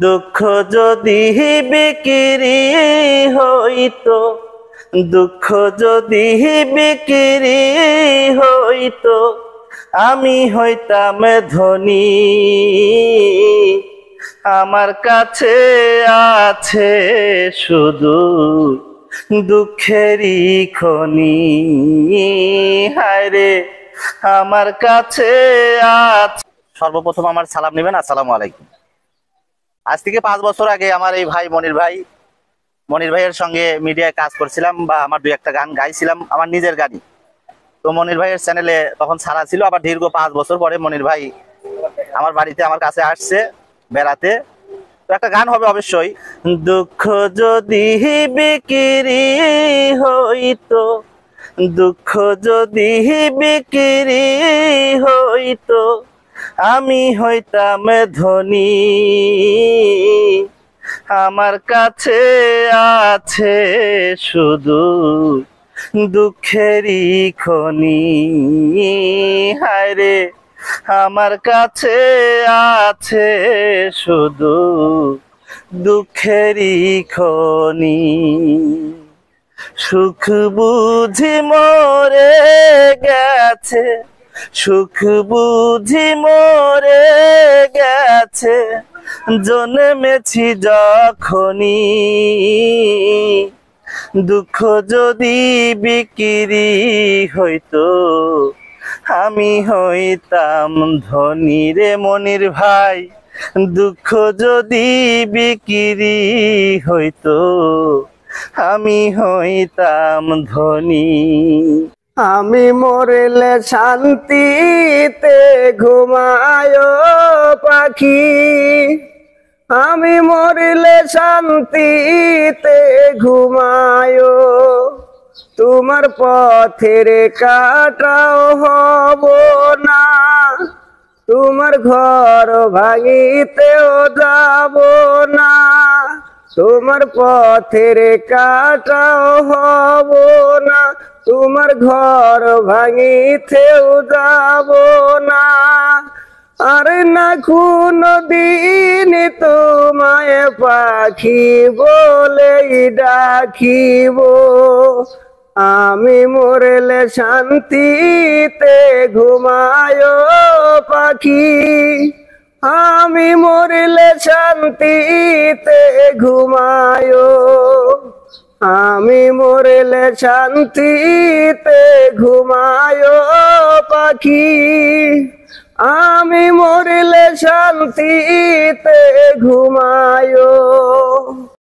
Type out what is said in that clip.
দুঃখ যদি বিক্রি হইতো, দুঃখ যদি বিক্রি হইতো, আমি হইতাম ধনী। আমার কাছে আছে শুধু দুঃখেরই খনি। হায় রে, আমার কাছে আছে। সর্বপ্রথম আমার সালাম নেবেন, আসসালামু আলাইকুম। আজ থেকে 5 বছর আগে আমার এই ভাই মনির ভাইয়ের সঙ্গে মিডিয়ায় কাজ করছিলাম, বা আমার 2-1টা গান গাইছিলাম, আমার নিজের গানই। তো মনির ভাইয়ের চ্যানেলে তখন ছাড়া ছিল। আবার দীর্ঘ 5 বছর পরে মনির ভাই আমার বাড়িতে আমার কাছে আসছে বেড়াতে। তো একটা গান হবে অবশ্যই। দুঃখ যদি বিক্রি হইতো, দুঃখ যদি বিক্রি হইতো, আমি হইতাম ধনী। আমার কাছে আছে শুধু দুঃখেরই খনি। হায় রে, আমার কাছে আছে শুধু দুঃখেরই খনি। সুখ বুঝি মরে গেছে, সুখ বুঝি মরে গেছে, জন্মেছি যখনই। দুঃখ যদি বিক্রি হইতো, আমি হইতাম ধনী রে মনির ভাই। দুঃখ যদি বিক্রি হইতো, আমি হইতাম ধনী। আমি মরলে শান্তিতে ঘুমায় পাখি, আমি মরলে শান্তিতে ঘুমায়। তোমার পথের কাটাও হব না, তোমার ঘর ভাঙিতেও যাব না। তোমার পথের কাটাও হব না, তোমার ঘর ভাঙিতেও যাব না। আর না কোনো দিন তোমায় পাখি বলেই ডাকিব। আমি মরলে শান্তিতে ঘুমায় পাখি, আমি মরলে শান্তিতে ঘুমায়। আমি মরলে শান্তিতে ঘুমায় পাখি, আমি মরলে শান্তিতে ঘুমায়।